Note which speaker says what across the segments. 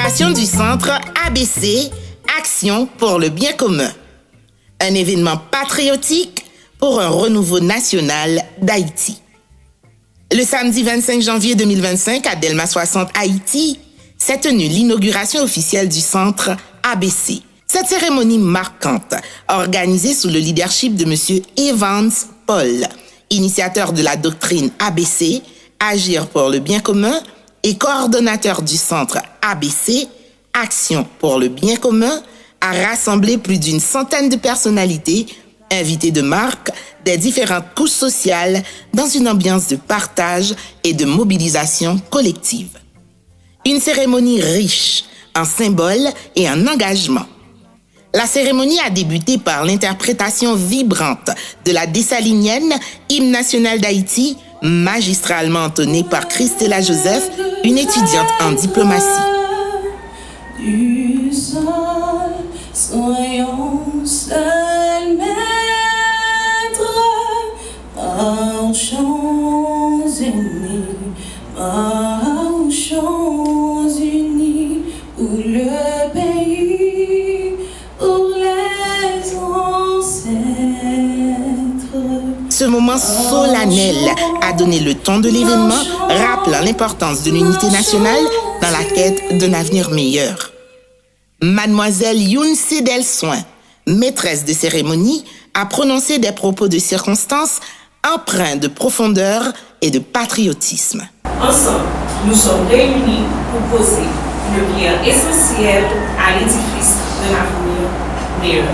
Speaker 1: L'inauguration du centre ABC, Action pour le bien commun. Un événement patriotique pour un renouveau national d'Haïti. Le samedi 25 janvier 2025, à Delma 60, Haïti, s'est tenue l'inauguration officielle du centre ABC. Cette cérémonie marquante, organisée sous le leadership de M. Evans Paul, initiateur de la doctrine ABC, Agir pour le bien commun, et coordonnateur du centre ABC, Action pour le bien commun, a rassemblé plus d'une centaine de personnalités, invités de marque, des différentes couches sociales, dans une ambiance de partage et de mobilisation collective. Une cérémonie riche en symboles et en engagement. La cérémonie a débuté par l'interprétation vibrante de la dessalinienne Hymne national d'Haïti, magistralement entonnée par Christella Joseph, une étudiante en diplomatie.
Speaker 2: Du sol, soyons seuls maîtres, marchons unis pour le pays, pour les ancêtres.
Speaker 1: Ce moment solennel a donné le ton de l'événement, rappelant l'importance de l'unité nationale dans la quête d'un avenir meilleur. Mademoiselle Youn Sedel Soin, maîtresse de cérémonie, a prononcé des propos de circonstance empreints de profondeur et de patriotisme.
Speaker 3: Ensemble, nous sommes réunis pour poser une pierre essentielle à l'édifice de l'avenir meilleur.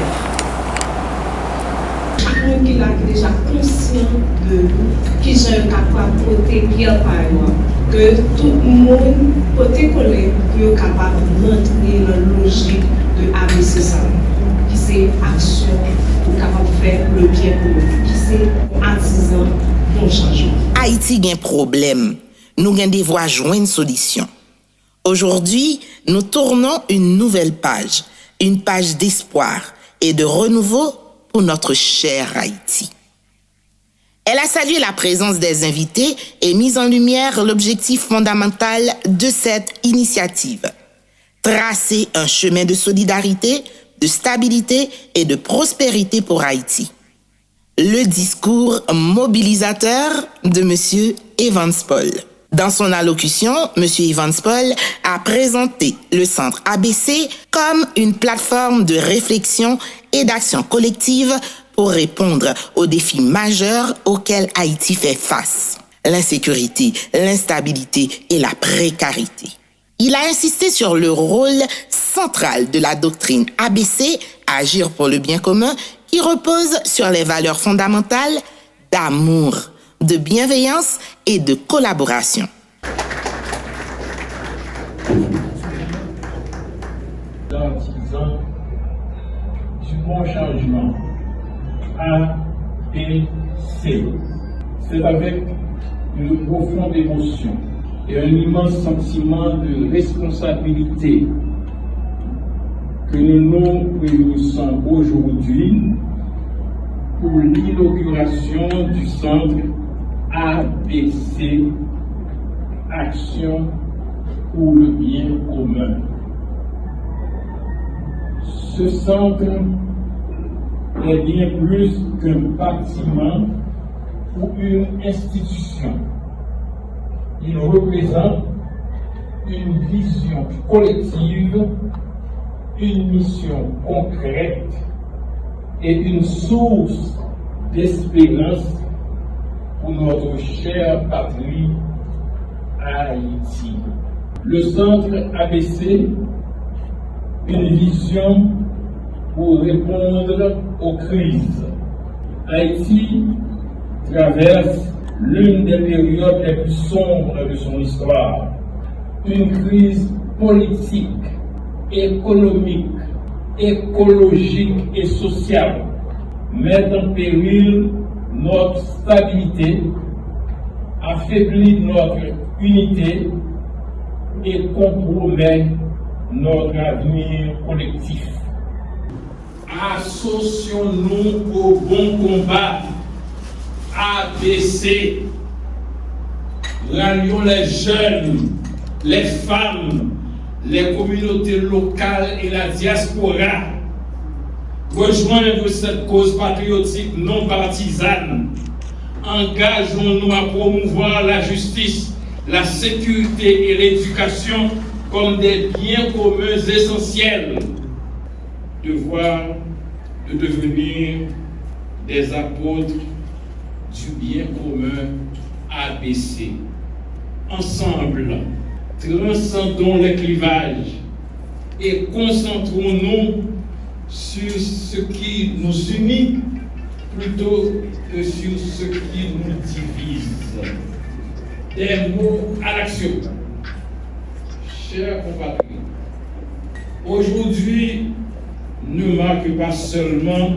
Speaker 4: Chacun qui est déjà conscient de nous, qui est capable de porter pierre par moi, que tout le monde peut coller pour être capable de maintenir la logique de ABC qui c'est action pour capable de faire le bien commun, qui c'est artisan pour changement.
Speaker 1: Haïti a un problème. Nous avons des voies joindre une solution. Aujourd'hui, nous tournons une nouvelle page, une page d'espoir et de renouveau pour notre cher Haïti. Elle a salué la présence des invités et mis en lumière l'objectif fondamental de cette initiative. Tracer un chemin de solidarité, de stabilité et de prospérité pour Haïti. Le discours mobilisateur de M. Evans Paul. Dans son allocution, M. Evans Paul a présenté le centre ABC comme une plateforme de réflexion et d'action collective pour répondre aux défis majeurs auxquels Haïti fait face. L'insécurité, l'instabilité et la précarité. Il a insisté sur le rôle central de la doctrine ABC, Agir pour le bien commun, qui repose sur les valeurs fondamentales d'amour, de bienveillance et de collaboration.
Speaker 5: D'artisans du bon changement, ABC. C'est avec une profonde émotion et un immense sentiment de responsabilité que nous nous réunissons aujourd'hui pour l'inauguration du centre ABC, Action pour le bien commun. Ce centre est bien plus qu'un bâtiment ou une institution. Il représente une vision collective, une mission concrète et une source d'espérance pour notre chère patrie Haïti. Le centre ABC, une vision pour répondre aux crises. Haïti traverse l'une des périodes les plus sombres de son histoire. Une crise politique, économique, écologique et sociale met en péril notre stabilité, affaiblit notre unité et compromet notre avenir collectif. Associons-nous au bon combat ABC. Rallions les jeunes, les femmes, les communautés locales et la diaspora. Rejoindre cette cause patriotique non partisane. Engageons-nous à promouvoir la justice, la sécurité et l'éducation comme des biens communs essentiels. Devoir de devenir des apôtres du bien commun ABC. Ensemble, transcendons les clivages et concentrons-nous sur ce qui nous unit plutôt que sur ce qui nous divise. Des mots à l'action. Chers compatriotes, aujourd'hui ne marque pas seulement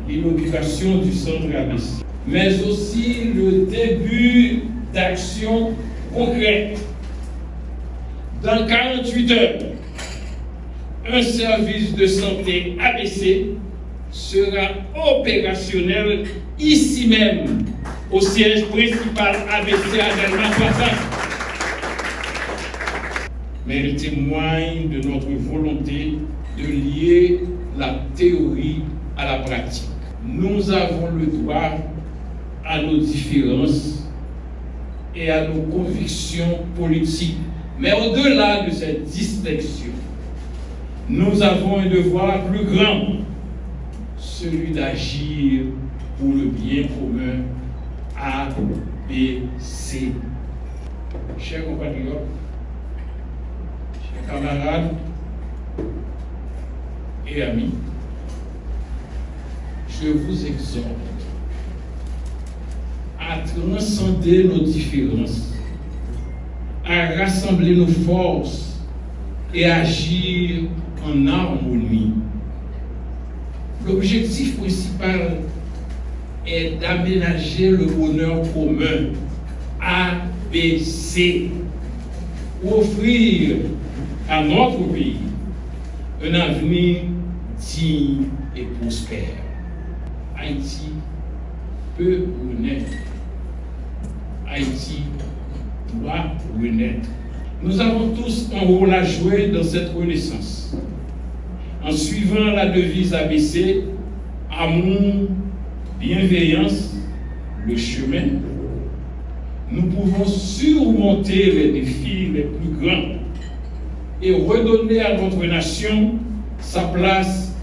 Speaker 5: l'inauguration du centre ABC, mais aussi le début d'actions concrètes. Dans 48 heures, un service de santé ABC sera opérationnel ici même, au siège principal ABC à Delma-Soissons. Mais il témoigne de notre volonté de lier la théorie à la pratique. Nous avons le droit à nos différences et à nos convictions politiques. Mais au-delà de cette distinction, nous avons un devoir plus grand, celui d'agir pour le bien commun ABC. Chers compatriotes, chers camarades et amis, je vous exhorte à transcender nos différences, à rassembler nos forces et agir en harmonie. L'objectif principal est d'aménager le bonheur commun ABC, pour offrir à notre pays un avenir digne et prospère. Haïti peut renaître. Haïti doit renaître. Nous avons tous un rôle à jouer dans cette renaissance. En suivant la devise ABC, amour, bienveillance, le chemin, nous pouvons surmonter les défis les plus grands et redonner à notre nation sa place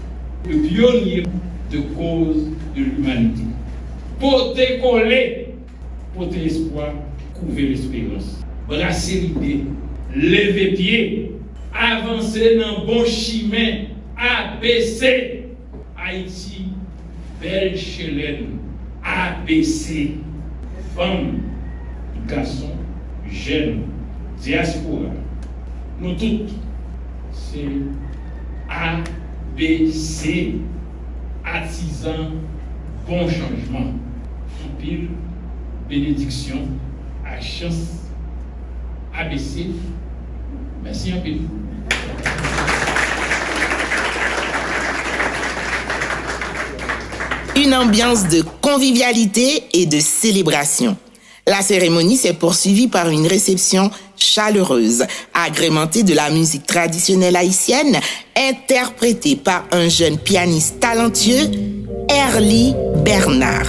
Speaker 5: de pionnier de cause de l'humanité. Porter coller, porter espoir, couver l'espérance, brasser l'idée, lever pied, avancer dans bon chemin, ABC, Haïti, belle chelène, ABC, femmes, garçons, jeunes, diaspora, nous toutes, c'est ABC, artisan, bon changement, en pile, bénédiction, à chance, ABC, merci en pile.
Speaker 1: Une ambiance de convivialité et de célébration. La cérémonie s'est poursuivie par une réception chaleureuse, agrémentée de la musique traditionnelle haïtienne, interprétée par un jeune pianiste talentueux, Erly Bernard.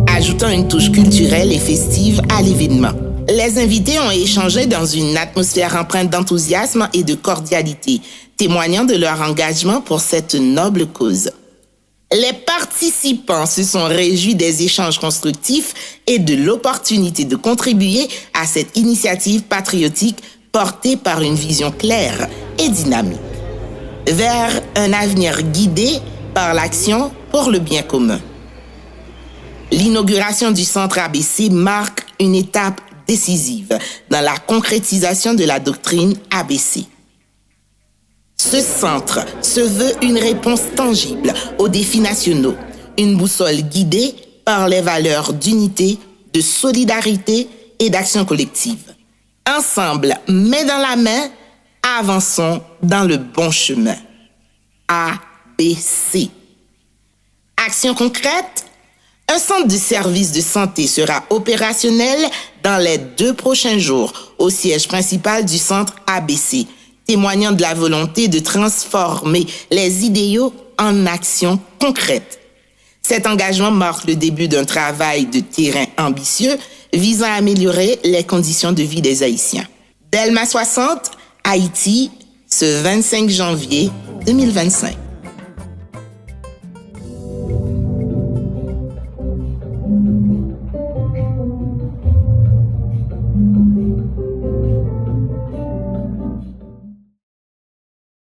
Speaker 1: Ajoutant une touche culturelle et festive à l'événement. Les invités ont échangé dans une atmosphère empreinte d'enthousiasme et de cordialité, témoignant de leur engagement pour cette noble cause. Les participants se sont réjouis des échanges constructifs et de l'opportunité de contribuer à cette initiative patriotique portée par une vision claire et dynamique, vers un avenir guidé par l'action pour le bien commun. L'inauguration du centre ABC marque une étape décisive dans la concrétisation de la doctrine ABC. Ce centre se veut une réponse tangible aux défis nationaux, une boussole guidée par les valeurs d'unité, de solidarité et d'action collective. Ensemble, main dans la main, avançons dans le bon chemin. ABC. Action concrète, un centre de services de santé sera opérationnel dans les 2 prochains jours au siège principal du centre ABC, témoignant de la volonté de transformer les idéaux en actions concrètes. Cet engagement marque le début d'un travail de terrain ambitieux visant à améliorer les conditions de vie des Haïtiens. Delma 60, Haïti, ce 25 janvier 2025.